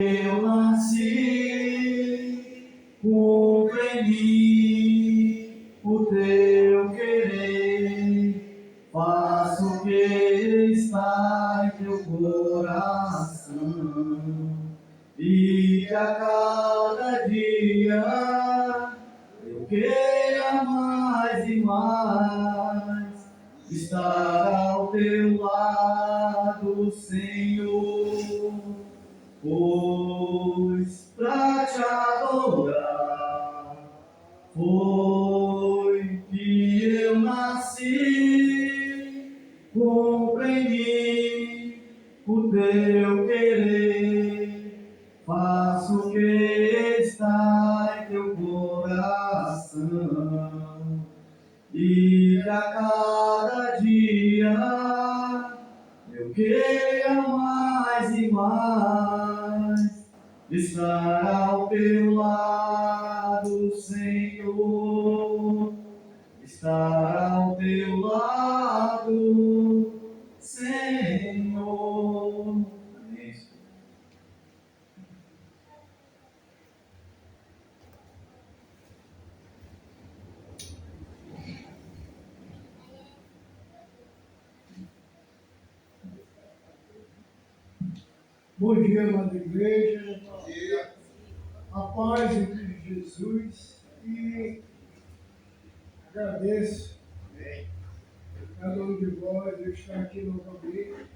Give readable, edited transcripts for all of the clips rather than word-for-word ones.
Eu nasci, cumpre em mim o teu querer, faço o que está em teu coração, e que a cada dia eu queira mais e mais estar ao teu lado, Senhor. Pois pra te adorar foi que eu nasci, compreendi o teu querer, faço o que está em teu coração, e que a cada dia eu queira mais e mais estar ao teu lado, Senhor. Estar ao teu lado, Senhor. Isso. Bom dia, amada igreja. Bom dia. A paz em Cristo Jesus. E agradeço cada um de vós eu estar aqui novamente,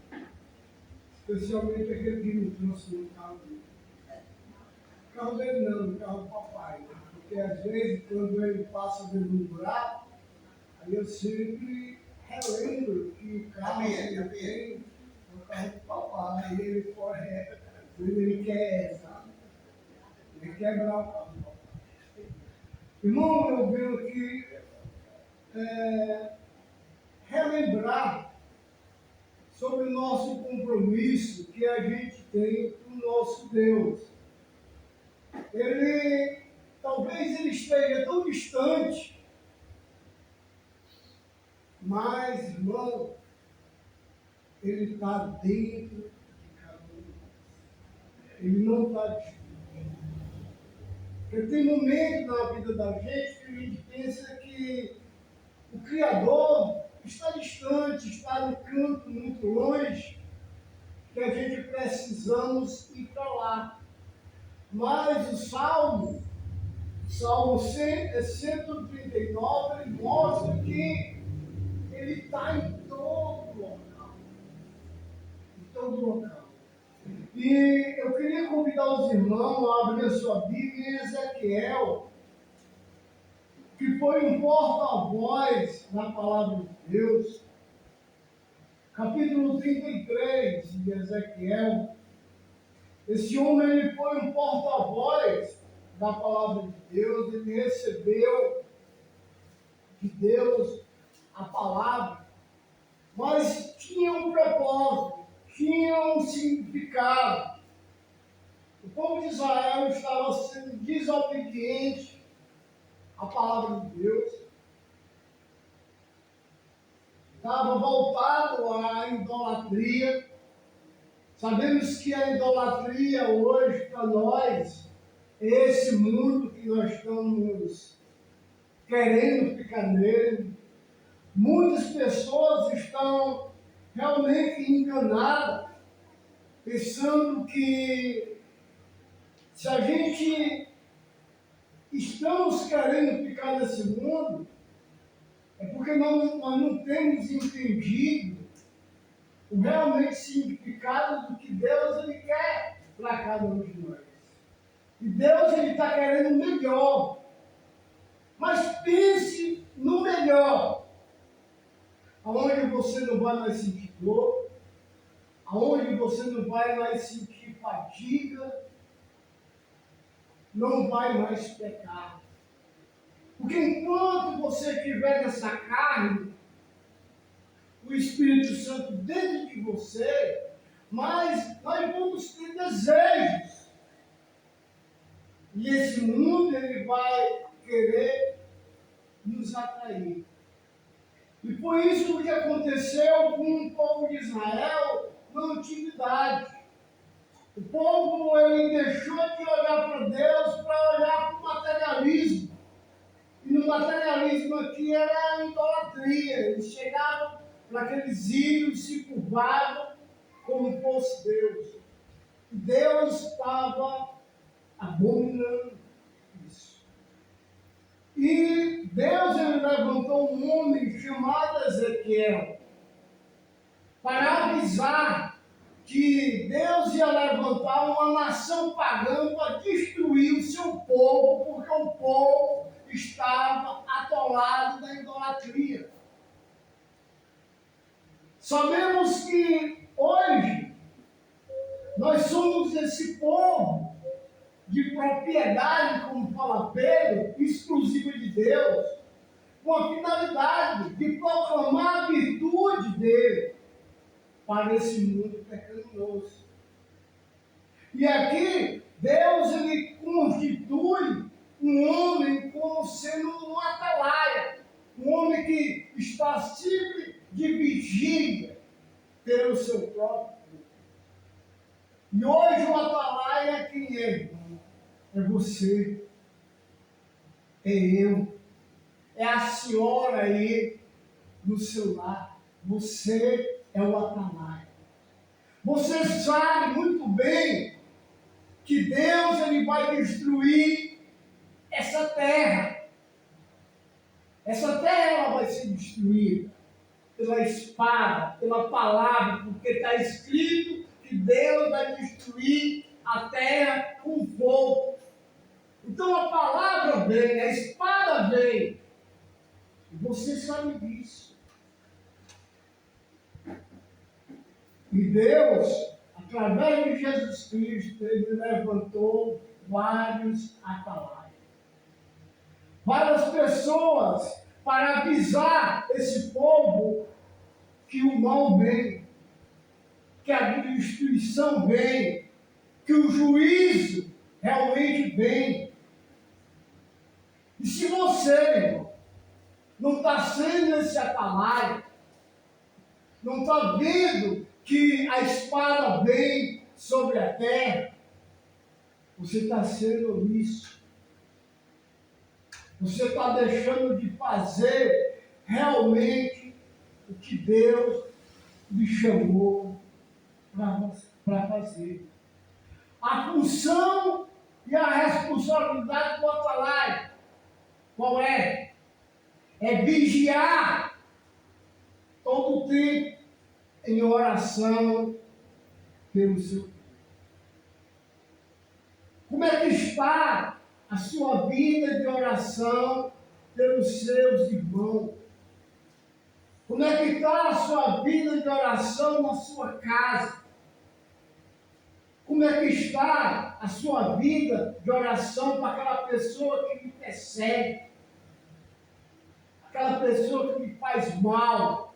especialmente aquele que me trouxe no carro dele. No carro dele não, no carro do papai. Né? Porque às vezes, quando ele passa dentro de um buraco, aí eu sempre relembro que o carro que ele tem é o carro do papai. E ele corre, ele quer, sabe? Ele quebrar o carro do papai. Irmão, eu venho aqui relembrar sobre o nosso compromisso que a gente tem com o nosso Deus. Talvez ele esteja tão distante, mas, irmão, ele está dentro de cada um de nós. Ele não está distante. Porque tem momentos na vida da gente que a gente pensa que o Criador está distante, está no canto muito longe, que a gente precisamos ir para lá. Mas o Salmo 139, ele mostra que ele está em todo local. Em todo local. E eu queria convidar os irmãos a abrir a sua Bíblia em Ezequiel, que foi um porta-voz na palavra de Deus. Capítulo 33 de Ezequiel. Esse homem ele foi um porta-voz da palavra de Deus, ele recebeu de Deus a palavra, mas tinha um propósito, tinha um significado. O povo de Israel estava sendo desobediente à palavra de Deus, estava voltado à idolatria. Sabemos que a idolatria hoje, para nós, é esse mundo que nós estamos querendo ficar nele. Muitas pessoas estão realmente enganadas, pensando que se a gente estamos querendo ficar nesse mundo, é porque nós não temos entendido o realmente significado do que Deus ele quer para cada um de nós. E Deus ele está querendo o melhor. Mas pense no melhor. Aonde você não vai mais sentir dor, aonde você não vai mais sentir fadiga, não vai mais pecar. Porque enquanto você estiver nessa carne, o Espírito Santo dentro de você, mas nós vamos ter desejos. E esse mundo ele vai querer nos atrair. E foi isso que aconteceu com o povo de Israel na antiguidade. O povo ele deixou de olhar para Deus para olhar para o materialismo. E no materialismo aqui era a idolatria. Eles chegavam para aqueles ídolos e se curvavam como fosse Deus. E Deus estava abominando isso. E Deus ele levantou um homem chamado Ezequiel para avisar que Deus ia levantar uma nação pagã para destruir o seu povo, porque o povo estava atolado na idolatria. Sabemos que hoje nós somos esse povo de propriedade, como fala Pedro, exclusiva de Deus, com a finalidade de proclamar a virtude dele para esse mundo pecaminoso. E aqui, Deus ele constitui um homem como sendo um atalaia, um homem que está sempre de vigília pelo seu próprio povo. E hoje o atalaia é quem é, irmão? É você, é eu, é a senhora aí no seu lar. Você é o atalaia. Você sabe muito bem que Deus ele vai destruir essa terra. Essa terra ela vai ser destruída pela espada, pela palavra, porque está escrito que Deus vai destruir a terra com fogo. Então a palavra vem, a espada vem. E você sabe disso. E Deus, através de Jesus Cristo, ele levantou vários atalaias. Várias pessoas para avisar esse povo que o mal vem, que a destruição vem, que o juízo realmente vem. E se você, irmão, não está sendo esse atalaia, não está vendo que a espada vem sobre a terra, você está sendo isso. Você está deixando de fazer realmente o que Deus lhe chamou para fazer. A função e a responsabilidade do atalaia, qual é? É vigiar todo o tempo em oração pelo seu povo. Como é que está a sua vida de oração pelos seus irmãos? Como é que está a sua vida de oração na sua casa? Como é que está a sua vida de oração para aquela pessoa que me persegue? Aquela pessoa que me faz mal?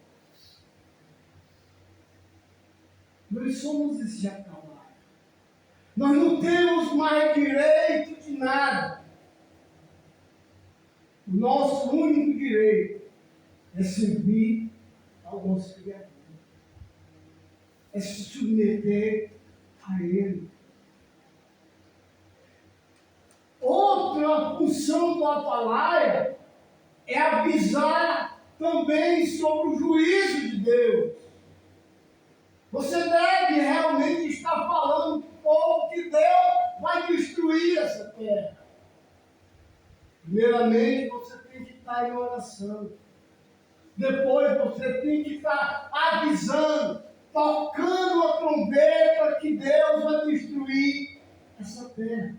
Nós somos esse atalaia. Nós não temos mais direito de nada. O nosso único direito é servir ao nosso Criador. É se submeter a Ele. Outra função do atalaia é avisar também sobre o juízo de Deus. Você deve realmente estar falando para o povo que Deus vai destruir essa terra. Primeiramente, você tem que estar em oração. Depois, você tem que estar avisando, tocando a trombeta que Deus vai destruir essa terra.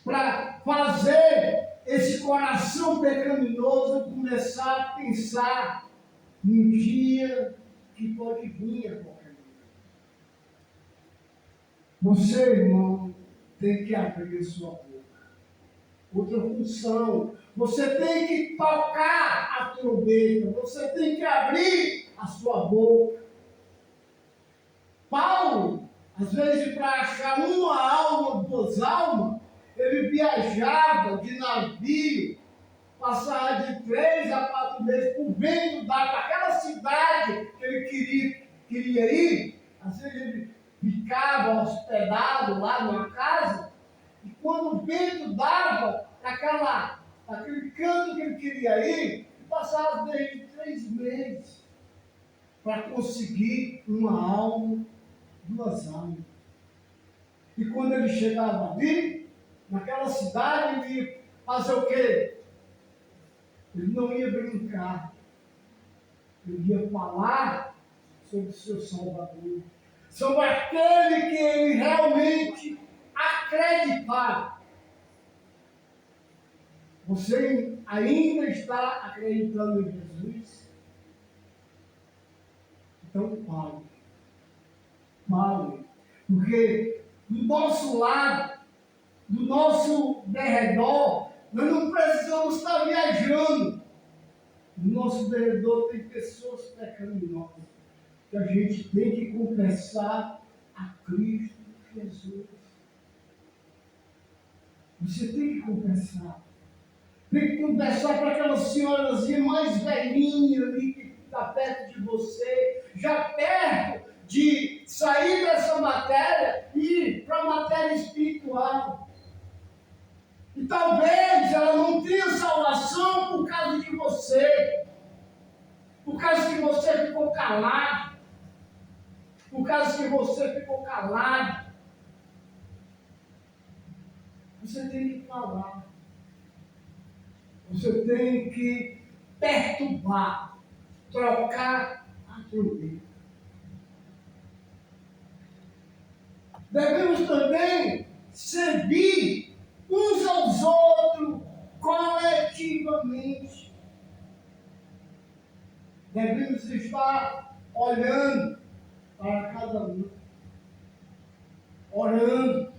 Para fazer esse coração pecaminoso começar a pensar num dia que pode vir a qualquer momento. Você, irmão, tem que abrir a sua boca. Outra função, você tem que tocar a trombeta, você tem que abrir a sua boca. Paulo, às vezes, para achar uma alma, duas almas, ele viajava de navio, passava de 3 a 4 meses por vento d'água, aquela cidade que ele queria ir. Às vezes ele ficava hospedado lá numa casa, e quando o vento dava aquele canto que ele queria ir, passava desde 3 meses para conseguir uma alma, 2 almas. E quando ele chegava ali, naquela cidade, ele ia fazer o quê? Ele não ia brincar, ele ia falar sobre o seu Salvador, sobre aquele que ele realmente acreditava. Você ainda está acreditando em Jesus? Então fale. Porque do nosso lado, do nosso derredor, nós não precisamos estar viajando. No nosso derredor tem pessoas pecaminosas que a gente tem que confessar a Cristo Jesus. Você tem que confessar. Tem que confessar para aquela senhorazinha mais velhinha ali que está perto de você, já perto de sair dessa matéria e ir para a matéria espiritual. E talvez ela não tenha salvação por causa de você, por causa que você ficou calado, por causa que você ficou calado. Você tem que falar. Você tem que perturbar, trocar a trombeta. Devemos também servir uns aos outros coletivamente. Devemos estar olhando para cada um, orando,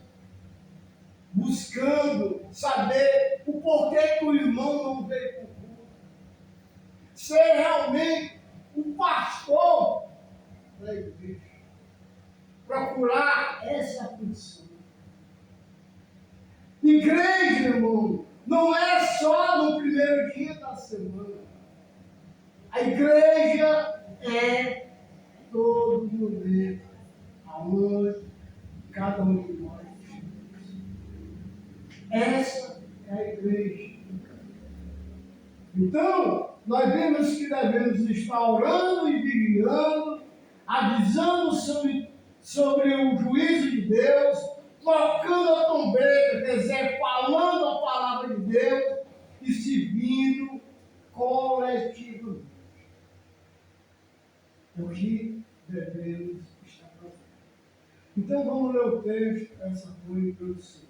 buscando saber o porquê que o irmão não veio para o culto. Ser realmente o pastor da igreja. Procurar essa função. Igreja, irmão, não é só no primeiro dia da semana. A igreja é todo momento, aonde cada um de nós. Essa é a igreja. Então, nós vemos que devemos estar orando e vigiando, avisando sobre o juízo de Deus, tocando a trombeta, quer dizer, falando a palavra de Deus e servindo coletivamente. É o que devemos estar fazendo. Então, vamos ler o texto. Essa foi a introdução.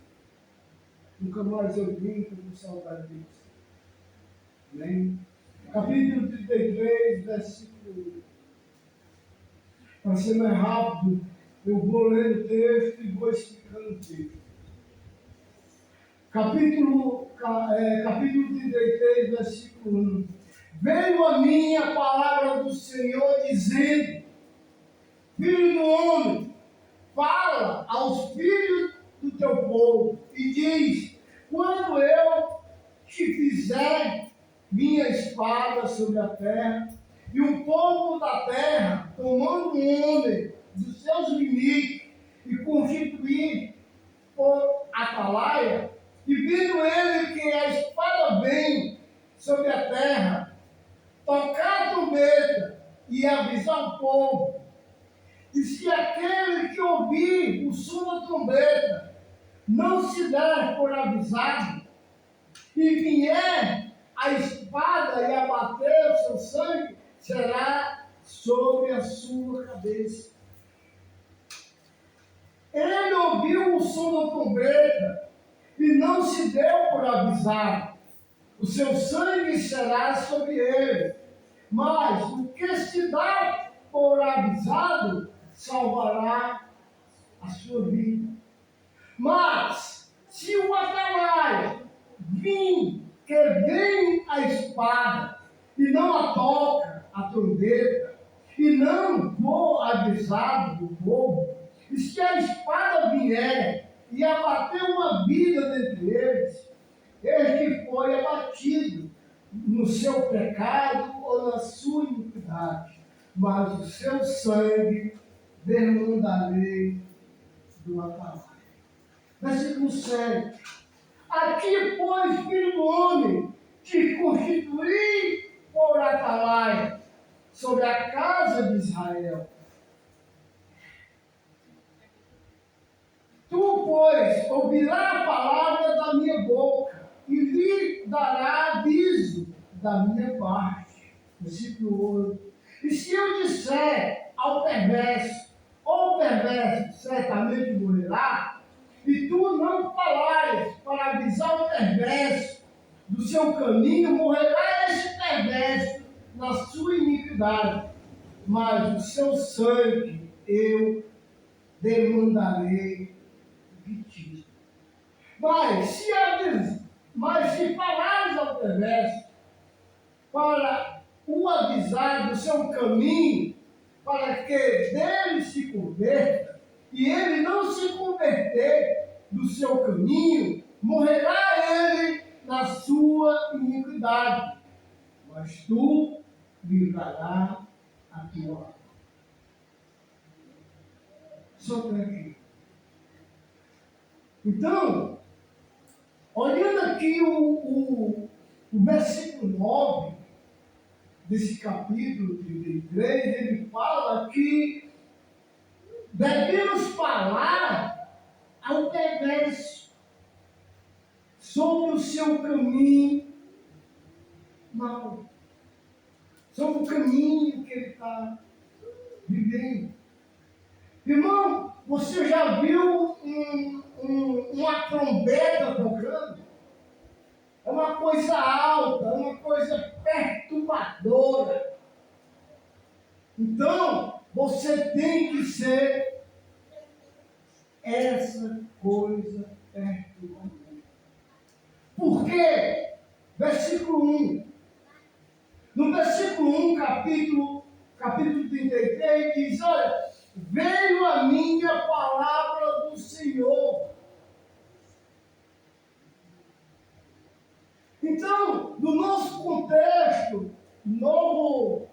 Nunca mais eu vim com saudade disso. Amém? Capítulo 33, versículo 1. Para ser mais rápido, eu vou ler o texto e vou explicando o texto. Capítulo 33, versículo 1. Veio a mim a palavra do Senhor dizendo: Filho do homem, fala aos filhos do teu povo e diz: quando eu te fizer minha espada sobre a terra, e o povo da terra, tomando um homem dos seus limites e constituir por atalaia, e vendo ele que a espada vem sobre a terra, tocar a trombeta e avisar o povo. E se aquele que ouvir o som da trombeta não se der por avisado, e vier a espada e abater o seu sangue, será sobre a sua cabeça. Ele ouviu o som da trombeta e não se deu por avisado. O seu sangue será sobre ele. Mas o que se dá por avisado salvará a sua vida. Mas se o atalaia vir, que vem a espada e não a toca a trombeta, e não for avisado do povo, e se a espada vier e abater uma vida dentre eles, este foi abatido no seu pecado ou na sua iniquidade, mas o seu sangue derramarei do atalaia. Versículo 7. Aqui, pois, filho do homem, te constituí por atalaia sobre a casa de Israel. Tu, pois, ouvirás a palavra da minha boca e lhe dará aviso da minha parte. Versículo 8. E se eu disser ao perverso, ou o perverso certamente morrerá, e tu não falares para avisar o perverso do seu caminho, morrerá esse perverso na sua iniquidade, mas o seu sangue eu demandarei de ti. Mas se falares ao perverso para o avisar do seu caminho, para que dele se converta, e ele não se converter do seu caminho, morrerá ele na sua iniquidade, mas tu livrarás a tua alma. Só por aqui. Então, olhando aqui o versículo 9 desse capítulo 33, ele fala que devemos falar ao perverso sobre o seu caminho mau, sobre o caminho que ele está vivendo. Irmão, você já viu uma trombeta tocando? É uma coisa alta, é uma coisa perturbadora. Então, você tem que ser essa coisa perturbadora. Por quê? Versículo 1. No versículo 1, capítulo 33, diz: olha, veio a minha palavra do Senhor. Então, no nosso contexto, Novo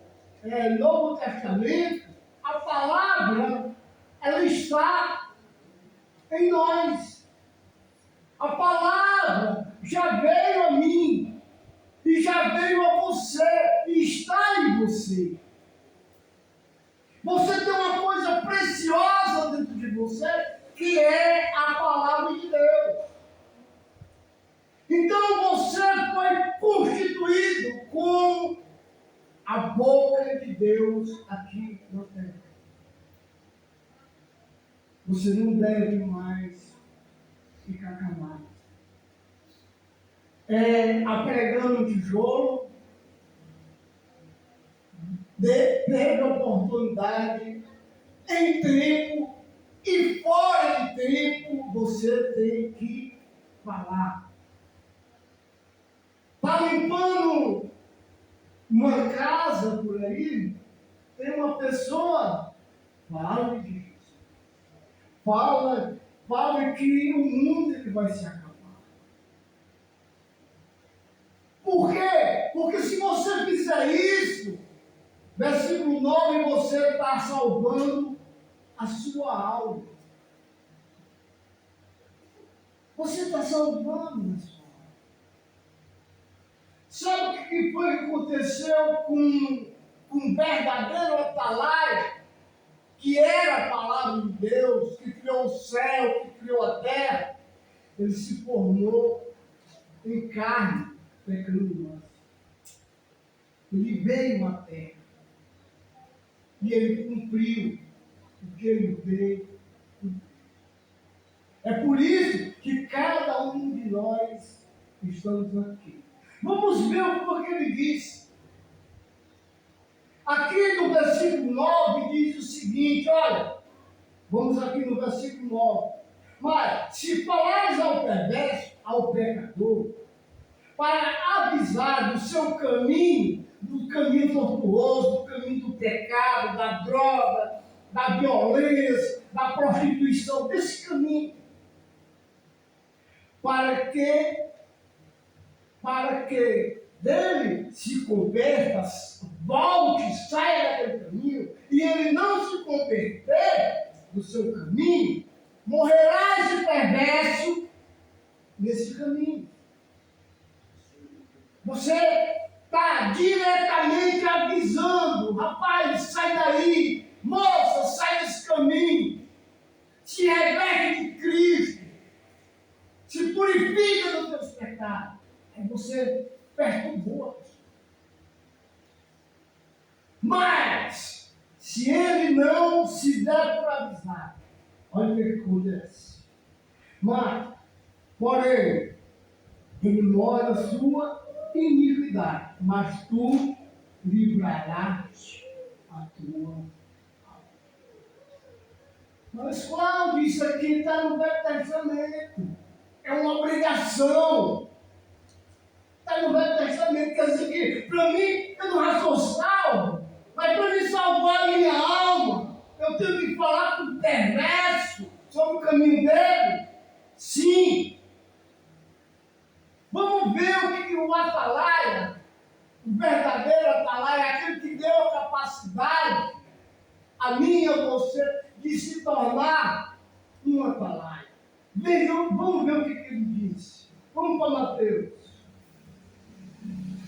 Testamento, a palavra, ela está em nós. A palavra já veio a mim, e já veio a você, e está em você. Você tem uma coisa preciosa dentro de você, que é a palavra de Deus. Então você foi constituído com a boca de Deus aqui na terra. Você não deve mais ficar calado. Apregando tijolo, teve a oportunidade, em tempo e fora de tempo, você tem que falar. Está limpando uma casa por aí, tem uma pessoa, fala de Jesus. Fala que o mundo ele vai se acabar. Por quê? Porque se você fizer isso, versículo 9, você está salvando a sua alma. Você está salvando a sua alma. Sabe o que foi que aconteceu com um verdadeiro atalaia, que era a palavra de Deus, que criou o céu, que criou a terra? Ele se formou em carne pecaminosa. Ele veio à terra. E ele cumpriu o que ele veio cumprir. É por isso que cada um de nós estamos aqui. Vamos ver o que ele diz. Aqui no versículo 9 diz o seguinte, olha, vamos aqui no versículo 9. Mas se falares ao perverso, ao pecador, para avisar do seu caminho, do caminho tortuoso, do caminho do pecado, da droga, da violência, da prostituição, desse caminho, para que dele se converta, volte, saia daquele caminho, e ele não se converter do seu caminho, morrerás de perverso nesse caminho. Você está diretamente avisando, rapaz, sai daí, moça, sai desse caminho, se reverte de Cristo, se purifica dos teus pecados. Aí você perturbou a pessoa. Mas, se ele não se der por avisar, olha o que acontece. Mas, porém, ele mora a sua iniquidade, mas tu livrarás a tua alma. Mas, Cláudio, isso aqui está no Velho Testamento. É uma obrigação. Está no Velho Testamento, quer dizer que, para mim, eu não já sou salvo, mas para me salvar a minha alma, eu tenho que falar com o perverso sobre o caminho dele? Sim. Vamos ver o que o atalaia, o verdadeiro atalaia, aquele que deu a capacidade, a mim e a você, de se tornar um atalaia. Vejam, vamos ver o que ele disse. Vamos para Mateus,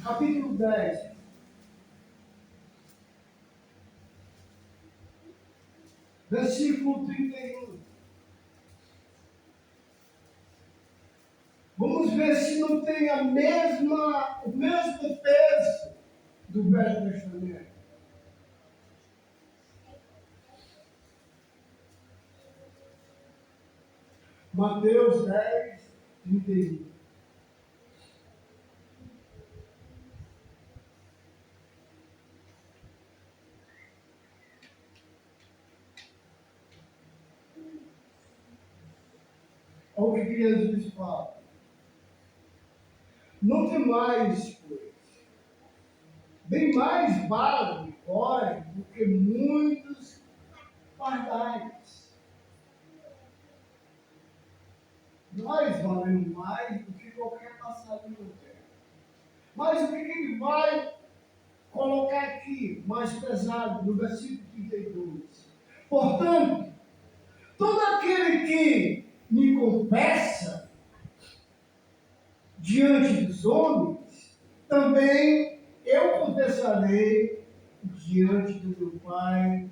capítulo 10. Versículo 31. Vamos ver se não tem o mesmo peso do Velho Testamento. Mateus 10, 31. Olha o que Jesus fala. Não tem mais, pois, bem mais vale vós do que muitos pardais. Nós valemos mais do que qualquer passarinho no terra. Mas o que ele vai colocar aqui, mais pesado, no versículo 32? Portanto, todo aquele que me confessa diante dos homens, também eu confessarei diante do meu Pai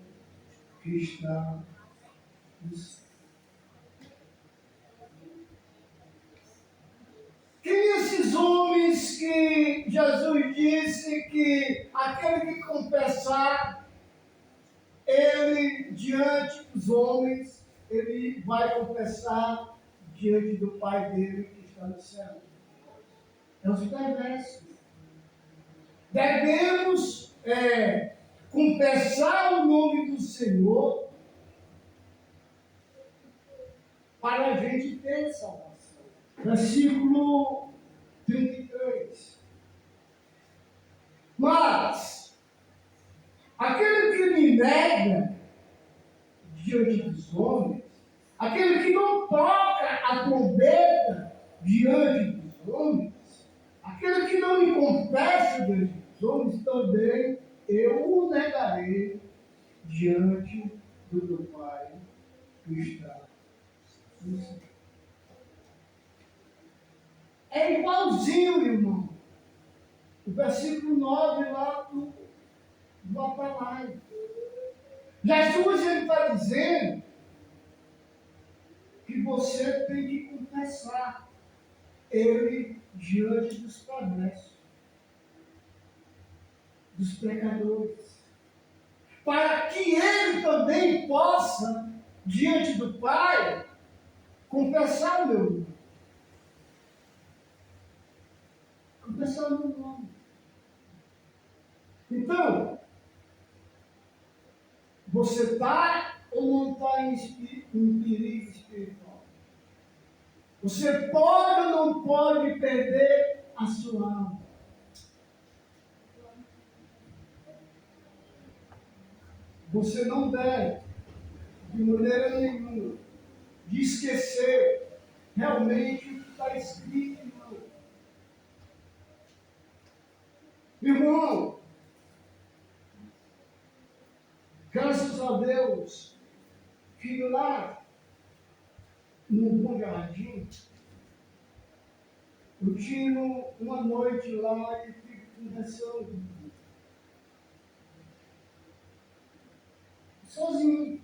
que está no céu. Quem esses homens que Jesus disse que aquele que confessar, ele diante dos homens, ele vai confessar diante do Pai dele que está no céu? É os perversos. Devemos confessar o nome do Senhor para a gente ter salvação. Versículo 33. Mas aquele que me nega diante dos homens, aquele que não toca a trombeta diante dos homens, aquele que não me confessa diante dos homens, também eu o negarei diante do meu Pai que está no céu. É igualzinho, irmão. O versículo 9 lá do Atalaia. Jesus está dizendo que você tem que confessar ele diante dos perversos, dos pecadores, para que ele também possa, diante do Pai, confessar o meu nome. Confessar o meu nome. Então, você está ou não está em perigo espiritual? Você pode ou não pode perder a sua alma? Você não deve, de maneira nenhuma, de esquecer realmente o que está escrito, irmão. Irmão, graças a Deus, que lá no Bom Jardim, eu tiro uma noite lá e fico conversando sozinho.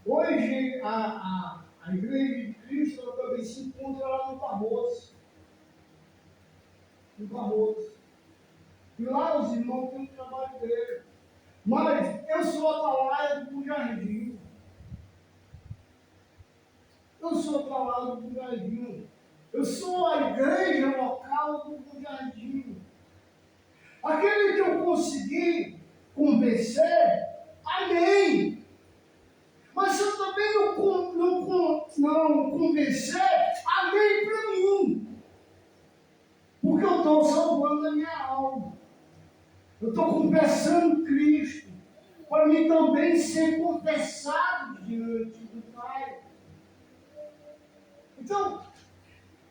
Hoje, a Igreja de Cristo ela também se encontra lá no Barroso. No Barroso. E lá os irmãos têm o trabalho dele. Mas eu sou atalaia do Jardim. Eu sou atalaia do Jardim. Eu sou a igreja local do Jardim. Aquele que eu consegui convencer, amém. Mas se eu também não convencer, amém para mim. Porque eu estou salvando a minha alma. Eu estou confessando Cristo. Para mim também ser confessado diante do Pai. Então,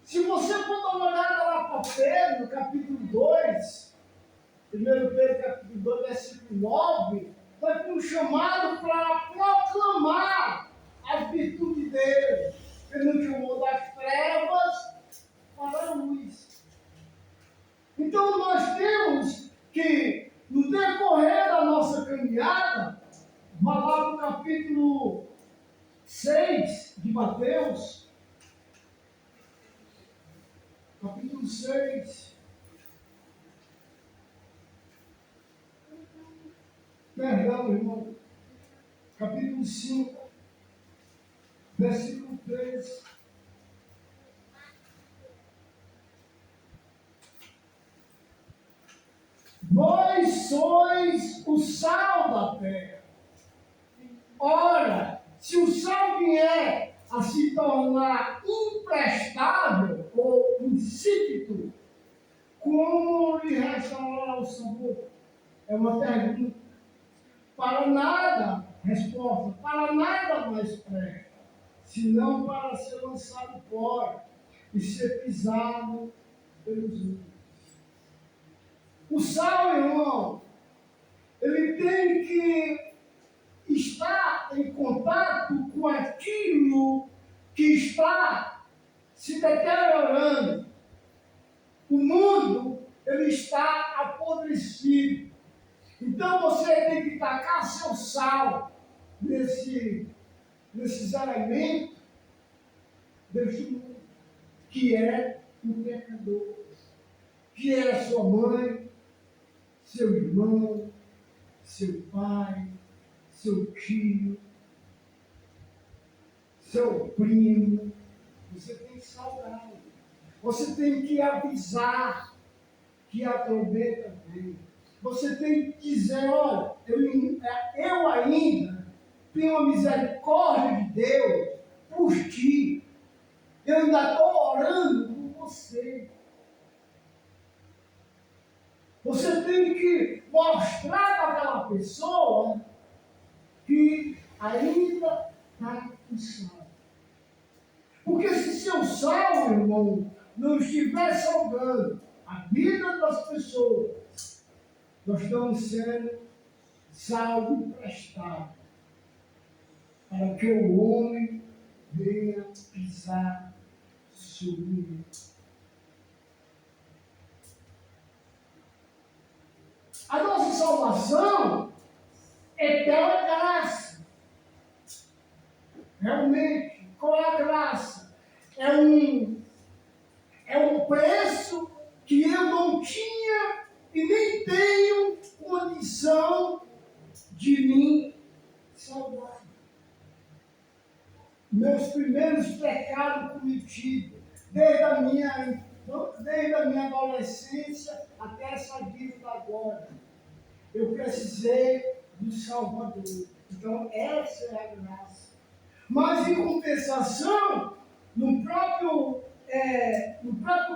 se você for dar uma olhada lá para Pedro, capítulo 2, 1 Pedro, capítulo 2, versículo 9, nós fomos chamados para proclamar as virtudes dele. Ele nos chamou das trevas para a luz. Então, nós temos que, no decorrer da nossa caminhada, vá lá para o capítulo 6 de Mateus, capítulo 6, perdão, irmão, capítulo 5, versículo 3. Vós sois o sal da terra. Ora, se o sal vier a se tornar imprestável ou insípido, como lhe restaurará o sabor? É uma pergunta. Para nada, resposta, para nada mais presta, senão para ser lançado fora e ser pisado pelos outros. O sal, irmão, ele tem que estar em contato com aquilo que está se deteriorando. O mundo, ele está apodrecido. Então você tem que tacar seu sal nesses elementos deste mundo, que é o pecador, que é a sua mãe, seu irmão, seu pai, seu tio, seu primo. Você tem que salgar. Você tem que avisar que a trombeta vem. Você tem que dizer, olha, eu ainda tenho a misericórdia de Deus por ti. Eu ainda estou orando por você. Você tem que mostrar para aquela pessoa que ainda está com sal. Porque se seu sal, irmão, não estiver salgando a vida das pessoas, nós estamos sendo sal emprestado para que o homem venha pisar sobre ele. A nossa salvação é pela graça. Realmente, qual é a graça? É um preço que eu não tinha e nem tenho condição de me salvar. Meus primeiros pecados cometidos, desde a minha adolescência até essa vida agora, eu precisei do Salvador. Então, essa é a graça. Mas, em compensação, no próprio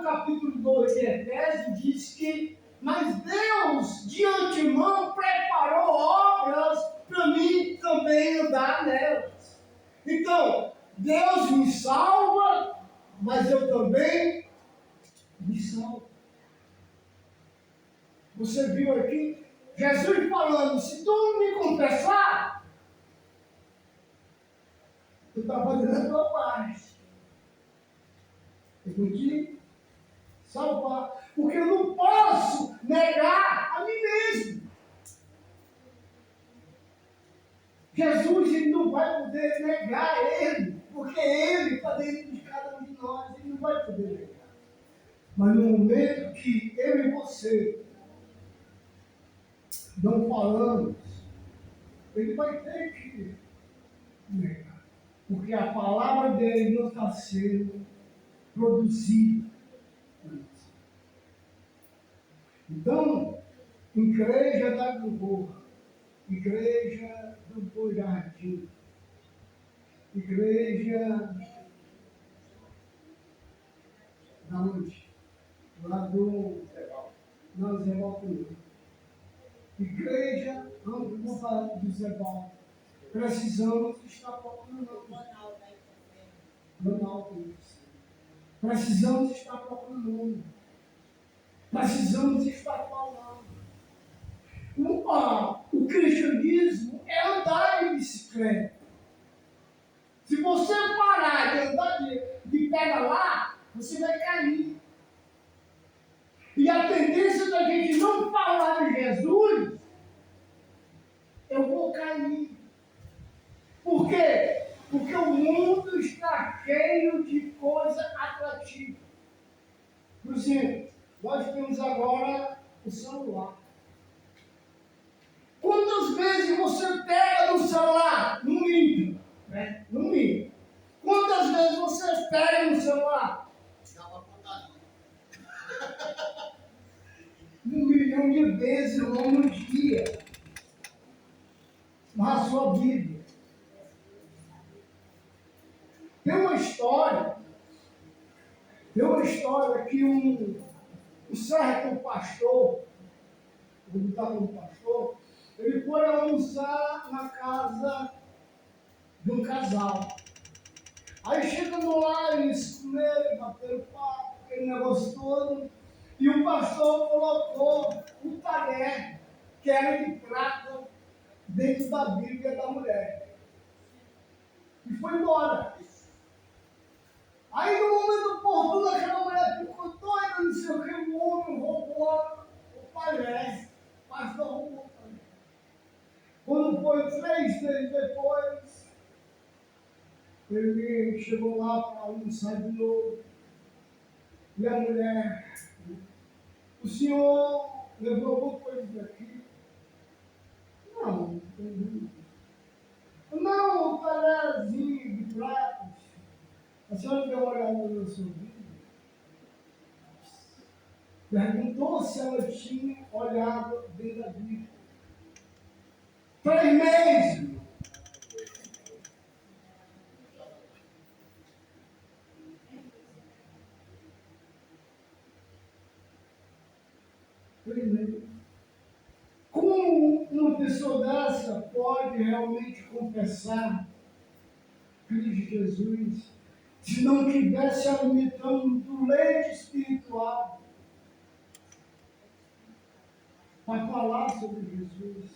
capítulo 2 de Efésios, diz que mas Deus, de antemão, preparou obras para mim também andar nelas. Então, Deus me salva, mas eu também me salvo. Você viu aqui Jesus falando, se tu não me confessar, Tu está fazendo a tua parte. Eu vou te salvar. Porque eu não posso negar a mim mesmo. Jesus, ele não vai poder negar ele, porque ele está dentro de cada um de nós, ele não vai poder negar. Mas no momento que eu e você não falamos, ele vai ter que negar. Porque a palavra dele não está sendo produzida. Então, igreja da Gangorra, igreja do Bom Jardim, igreja da onde? Lá do não, Zé Balcão. Igreja, vamos falar do Zé Balcão. Precisamos estar procurando. Precisamos estar procurando. Precisamos estar falando. O cristianismo é andar de bicicleta. Se você parar de andar de pedalar, você vai cair. E a tendência da gente não falar de Jesus, eu vou cair. Por quê? Porque o mundo está cheio de coisa atrativa. Por exemplo, nós temos agora o celular. Quantas vezes você pega no celular? No mínimo. Né? No mínimo. Quantas vezes você pega no celular? Um milhão de vezes, irmão, no dia. Na sua Bíblia. Tem uma história que um certo pastor, quando estava um pastor, ele foi almoçar na casa de um casal. Aí chegando lá, eles comeram, bateram papo, aquele negócio todo, e o pastor colocou o talher, que era de prata, dentro da Bíblia da mulher. E foi embora. Aí no momento oportuno, aquela mulher ficou doida, não sei o que, o homem roubou o talher. O pastor roubou o talher. Quando foi 3 meses depois, ele chegou lá para almoçar de novo. E a mulher, o senhor levou alguma coisa daqui? Não, não, um talherzinho de pratos. A senhora deu uma olhada no seu vídeo? Perguntou se ela tinha olhado dentro da Bíblia. 3 meses. Como uma pessoa dessa pode realmente confessar Cristo Jesus se não estiver se alimentando do leite espiritual para falar sobre Jesus?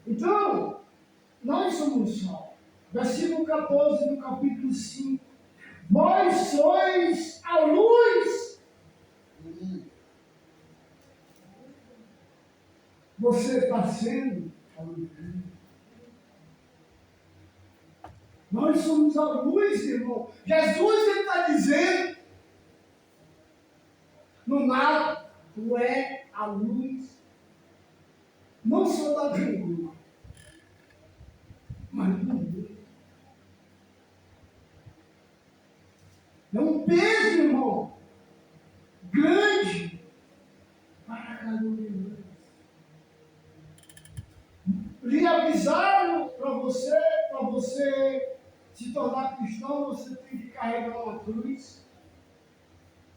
Então, nós somos sal. Versículo 14 do capítulo 5. Vós sois a luz. Você está sendo a luz. Nós somos a luz, irmão. Jesus está dizendo no nada, tu é a luz, não só da rua, mas do mundo. É um peso, irmão, grande para cada um de nós. Lhe avisaram para você se tornar cristão, você tem que carregar uma cruz.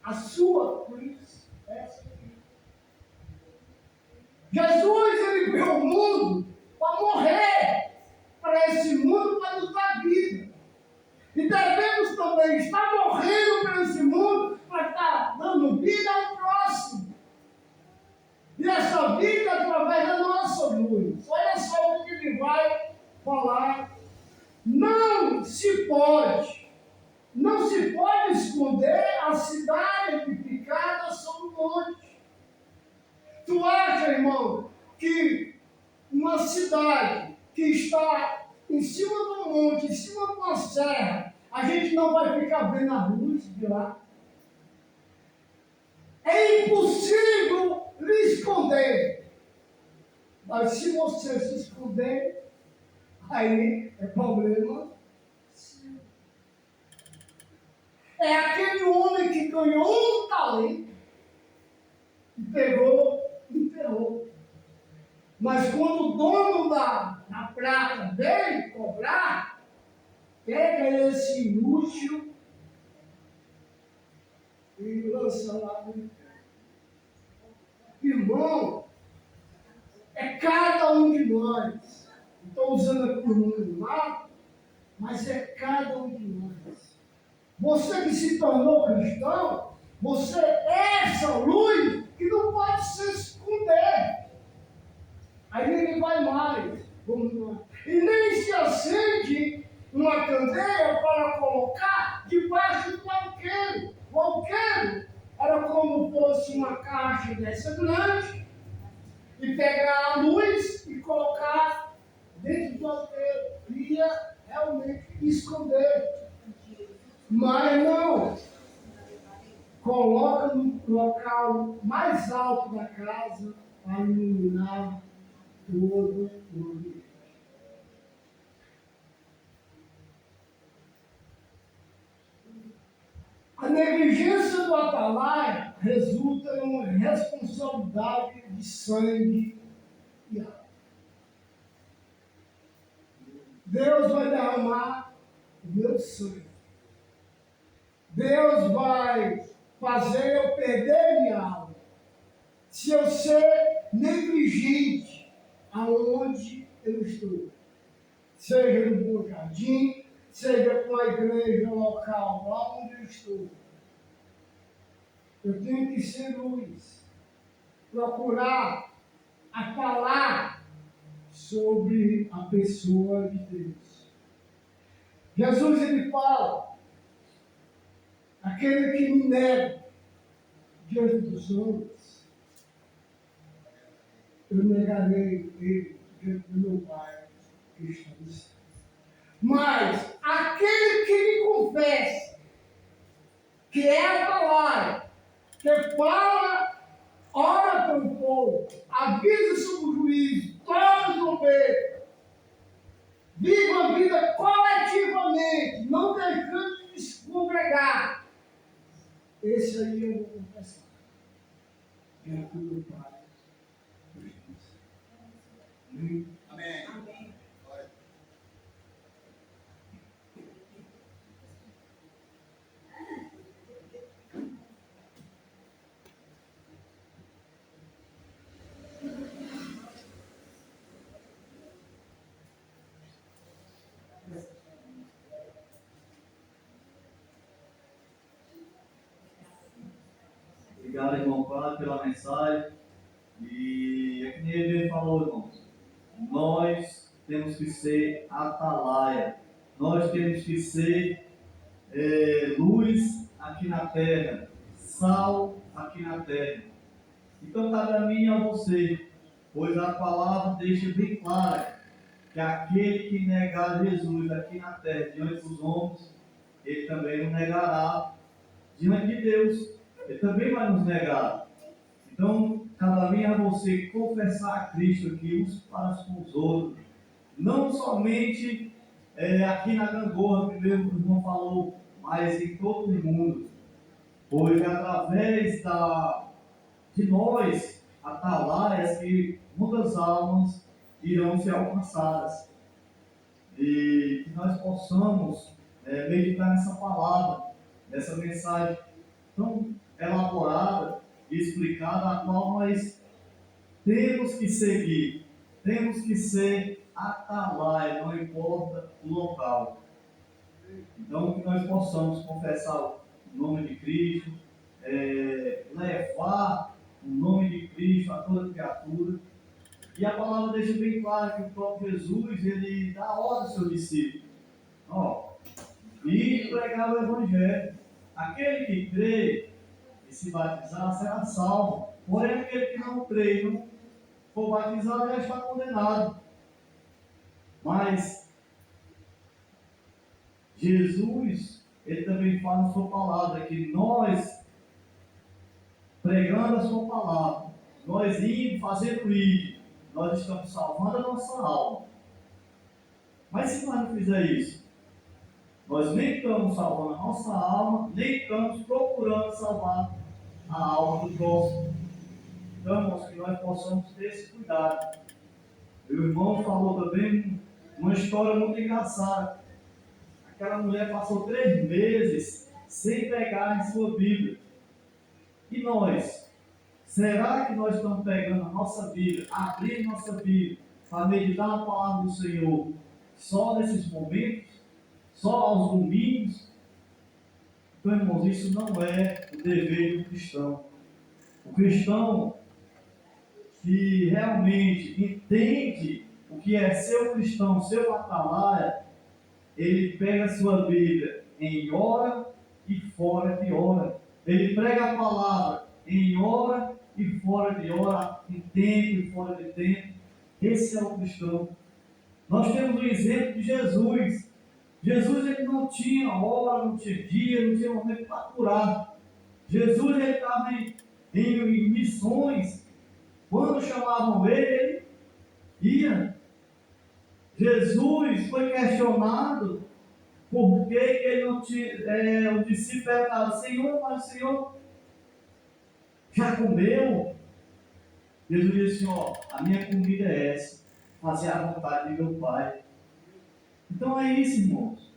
A sua cruz é essa aqui. Jesus, ele veio ao mundo para morrer para esse mundo, para nos dar vida. E devemos também estar morrendo para esse mundo, para estar dando vida ao próximo. E essa vida através da nossa luz. Olha só o que ele vai falar. se pode. Não se pode esconder a cidade edificada sobre o monte. Tu acha, irmão, que uma cidade que está em cima do monte, em cima de uma serra, a gente não vai ficar vendo a luz de lá? É impossível lhe esconder. Mas se você se esconder, aí é problema seu. É aquele homem que ganhou um talento e pegou e enterrou. Mas quando o dono da prata veio cobrar, pega esse inútil e lança lá no inferno. Irmão, é cada um de nós. Estou usando aqui o número lá, mas é cada um de nós. Você que se tornou cristão, você é essa luz que não pode se esconder. Aí ninguém vai mais. Vamos lá. E nem se acende uma candeia para colocar debaixo do alqueire. O alqueire era como fosse uma caixa dessa grande e pegar a luz e colocar dentro do alqueire. Ia realmente esconder. Mas não. Coloca no local mais alto da casa para iluminar todo o ambiente. A negligência do atalaia resulta em uma responsabilidade de sangue e água. Deus vai derramar o meu sangue. Deus vai fazer eu perder minha alma. Se eu ser negligente aonde eu estou. Seja no Bom Jardim, seja com a igreja local, lá onde eu estou. Eu tenho que ser luz. Procurar a falar sobre a pessoa de Deus. Jesus, ele fala, aquele que me nega diante dos homens, eu negarei ele diante do meu Pai que está no céu. Mas aquele que me confessa, que é a palavra, que fala, ora pelo povo, avisa sobre o juízo, toca os ovelhas, viva a vida coletivamente, não deixando de se congregar. Esse aí eu vou confessar. É o meu Pai. Amém. Amém. Obrigado, irmão Cláudio, pela mensagem. E é que nem ele falou, irmãos. Nós temos que ser atalaia. Nós temos que ser luz aqui na terra, sal aqui na terra. Então cabe a mim e a você, pois a palavra deixa bem clara que aquele que negar Jesus aqui na terra diante dos homens, ele também não negará diante de Deus. Ele também vai nos negar. Então, cabe a mim e a você confessar a Cristo aqui uns para com os outros. Não somente aqui na Gangorra, que mesmo o irmão falou, mas em todo o mundo. Pois é através de nós, atalaias, que muitas almas irão ser alcançadas. E que nós possamos meditar nessa palavra, nessa mensagem tão elaborada e explicada, a qual nós temos que seguir, temos que ser atalaia, não importa o local. Então, que nós possamos confessar o nome de Cristo, levar o nome de Cristo a toda criatura. E a palavra deixa bem claro que o próprio Jesus, ele dá ordem aos seus discípulos. e pregar o Evangelho. Aquele que crê e se batizar será salvo. Porém, aquele que não crê e não for batizado já está condenado. Mas Jesus, ele também fala na sua palavra que nós, pregando a sua palavra, nós indo, fazendo isso, nós estamos salvando a nossa alma. Mas se nós não fizer isso, nós nem estamos salvando a nossa alma, nem estamos procurando salvar a alma do próximo. Então, irmãos, que nós possamos ter esse cuidado. Meu irmão falou também uma história muito engraçada. Aquela mulher passou 3 meses sem pegar em sua Bíblia. E nós? Será que nós estamos pegando a nossa Bíblia, abrindo nossa Bíblia, para meditar a palavra do Senhor só nesses momentos? Só aos domingos? Então, irmãos, isso não é o dever do cristão. O cristão que realmente entende o que é ser um cristão, ser um atalaia, ele pega a sua Bíblia em hora e fora de hora. Ele prega a palavra em hora e fora de hora, em tempo e fora de tempo. Esse é o cristão. Nós temos o exemplo de Jesus. Jesus, ele não tinha hora, não tinha dia, não tinha momento para curar. Jesus, ele estava em missões. Quando chamavam ele ia. Jesus foi questionado por que ele não tinha. O discípulo perguntava: Senhor, mas o Senhor já comeu? Jesus disse: ó, a minha comida é essa, fazer a vontade de meu Pai. Então é isso, irmãos.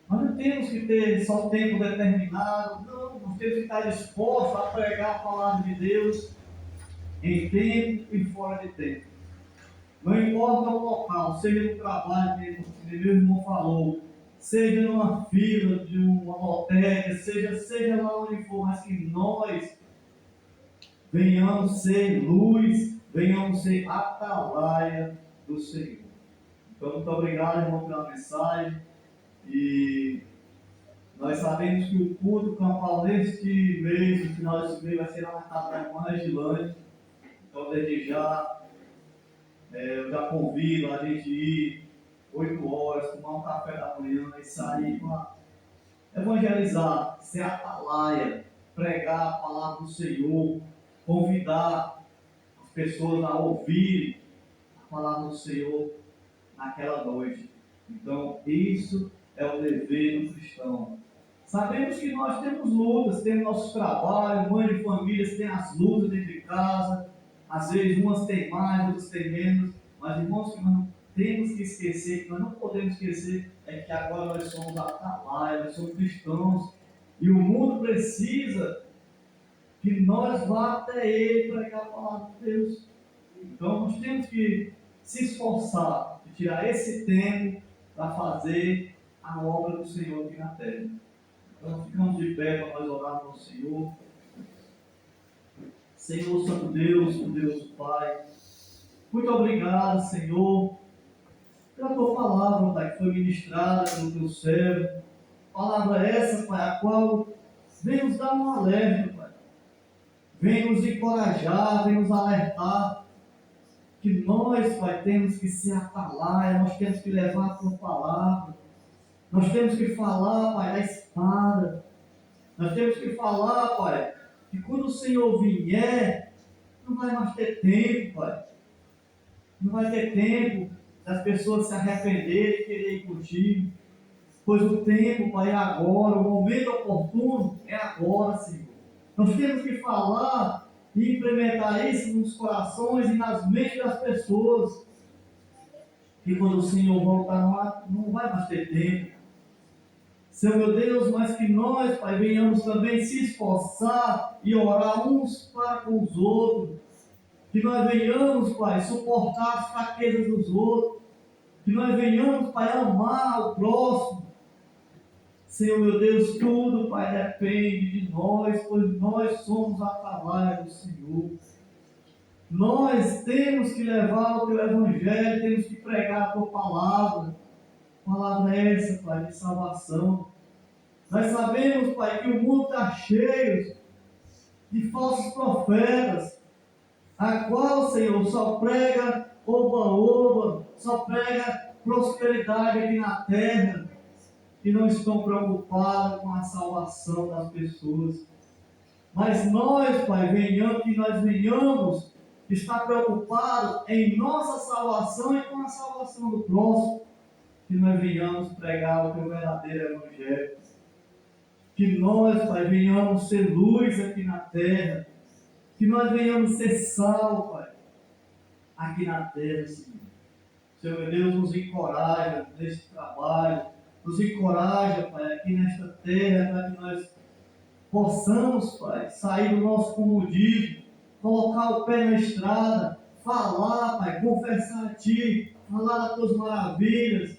Nós não temos que ter só um tempo determinado, não, nós temos que estar dispostos a pregar a palavra de Deus em tempo e fora de tempo. Não importa o local, seja no trabalho, como meu irmão falou, seja numa fila de uma lotérica, seja lá onde for, mas que nós venhamos ser luz, venhamos ser atalaia do Senhor. Então, muito obrigado, irmão, pela mensagem. E nós sabemos que o culto campal neste mês, no final desse mês, vai ser lá na casa da irmã Regilane. Então, desde já, eu já convido a gente ir 8 horas, tomar um café da manhã e sair para evangelizar, ser atalaia, pregar a palavra do Senhor, convidar as pessoas a ouvirem a palavra do Senhor naquela noite. Então, isso é o dever do cristão. Sabemos que nós temos lutas, temos nossos trabalhos, mães de famílias têm as lutas dentro de casa, às vezes umas têm mais, outras têm menos, mas irmãos, que nós não temos que esquecer, que nós não podemos esquecer, é que agora nós somos atalaia, nós somos cristãos, e o mundo precisa que nós vá até ele pregar a palavra de Deus. Então nós temos que se esforçar de tirar esse tempo para fazer a obra do Senhor aqui na terra. Então ficamos de pé para nós orarmos ao Senhor. Senhor Santo Deus, poderoso Pai, muito obrigado, Senhor, pela tua palavra, Pai, que foi ministrada pelo teu servo. Palavra essa, Pai, a qual vem nos dar um alerta, Pai. Vem nos encorajar, vem nos alertar que nós, Pai, temos que ser atalaia, nós temos que levar a tua palavra, nós temos que falar, Pai, da espada, nós temos que falar, Pai, que quando o Senhor vier, não vai mais ter tempo, Pai, não vai ter tempo das pessoas se arrependerem e querer ir contigo, pois o tempo, Pai, é agora, o momento oportuno é agora, Senhor. Nós temos que falar e implementar isso nos corações e nas mentes das pessoas, que quando o Senhor voltar não vai mais ter tempo. Senhor meu Deus, mas que nós, Pai, venhamos também se esforçar e orar uns para com os outros, que nós venhamos, Pai, suportar as fraquezas dos outros, que nós venhamos, Pai, amar o próximo. Senhor meu Deus, tudo, Pai, depende de nós, pois nós somos a atalaia do Senhor. Nós temos que levar o teu evangelho, temos que pregar a tua palavra, palavra é essa, Pai, de salvação. Nós sabemos, Pai, que o mundo está cheio de falsos profetas, a qual, Senhor, só prega oba-oba, só prega prosperidade aqui na terra, que não estão preocupados com a salvação das pessoas. Mas nós, Pai, que nós venhamos estar preocupados em nossa salvação e com a salvação do próximo, que nós venhamos pregar o teu verdadeiro evangelho. Que nós, Pai, venhamos ser luz aqui na terra, que nós venhamos ser sal, Pai, aqui na terra, Senhor. Senhor, meu Deus, nos encoraja nesse trabalho, nos encoraja, Pai, aqui nesta terra, para que nós possamos, Pai, sair do nosso comodismo, colocar o pé na estrada, falar, Pai, confessar a Ti, falar das Tuas maravilhas,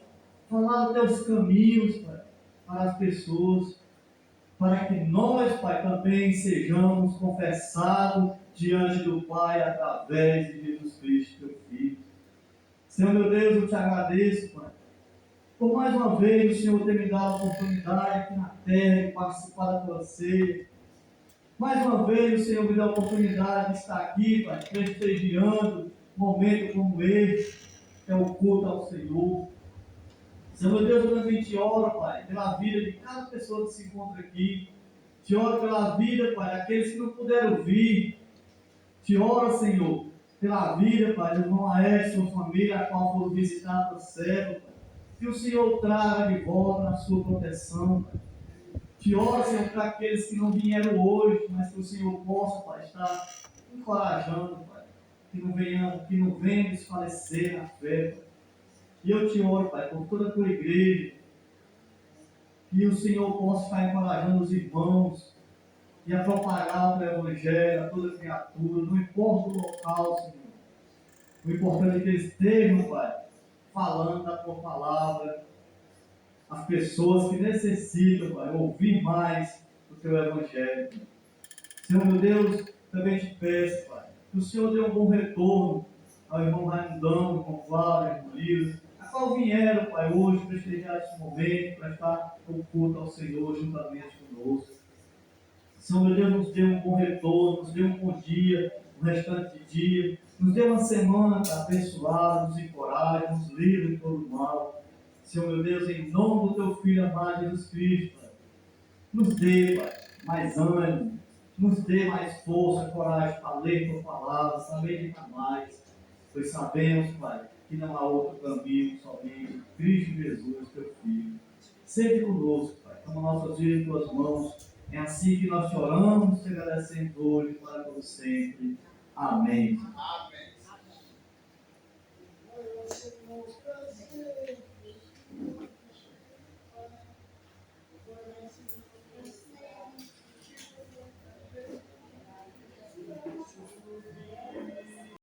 falar dos Teus caminhos, Pai, para as pessoas, para que nós, Pai, também sejamos confessados diante do Pai através de Jesus Cristo, Teu Filho. Senhor, meu Deus, eu Te agradeço, Pai, por mais uma vez o Senhor ter me dado a oportunidade aqui na terra de participar da Tua ceia. Mais uma vez o Senhor me dá a oportunidade de estar aqui, Pai, prestigiando um momento como este, que é o culto ao Senhor. Senhor, meu Deus, eu também te oro, Pai, pela vida de cada pessoa que se encontra aqui. Te oro pela vida, Pai, daqueles que não puderam vir. Te oro, Senhor, pela vida, Pai, do irmão Aécio, sua família, a qual for visitar a tua serva, Pai. Que o Senhor traga de volta na sua proteção, Pai. Te oro, Senhor, para aqueles que não vieram hoje, mas que o Senhor possa, Pai, estar encorajando, Pai. Que não venham desfalecer na fé, Pai. E eu te oro, Pai, por toda a tua igreja, que o Senhor possa estar encorajando os irmãos e a propagar o teu evangelho a toda criatura, não importa o local, Senhor. O importante é que eles estejam, Pai, falando da tua palavra, as pessoas que necessitam, Pai, ouvir mais o teu evangelho. Senhor, meu Deus, também te peço, Pai, que o Senhor dê um bom retorno ao irmão Raimundão, ao irmão Flávio, ao irmão Livro, a qual vieram, Pai, hoje prestigiar este momento, para estar com culto ao Senhor juntamente conosco. Senhor, meu Deus, nos dê um bom retorno, nos dê um bom dia, um restante de dia, nos dê uma semana abençoada, nos encoraje, nos livre de todo mal. Senhor, meu Deus, em nome do Teu Filho amado Jesus Cristo, Pai, nos dê, Pai, mais ânimo, nos dê mais força, coragem para ler Tua palavra, para meditar mais, pois sabemos, Pai, que não há outro caminho, somente Cristo Jesus, Teu Filho. Sempre conosco, Pai, toma nossas vidas em Tuas mãos. É assim que nós choramos, te agradecendo hoje, para todo sempre. Amém.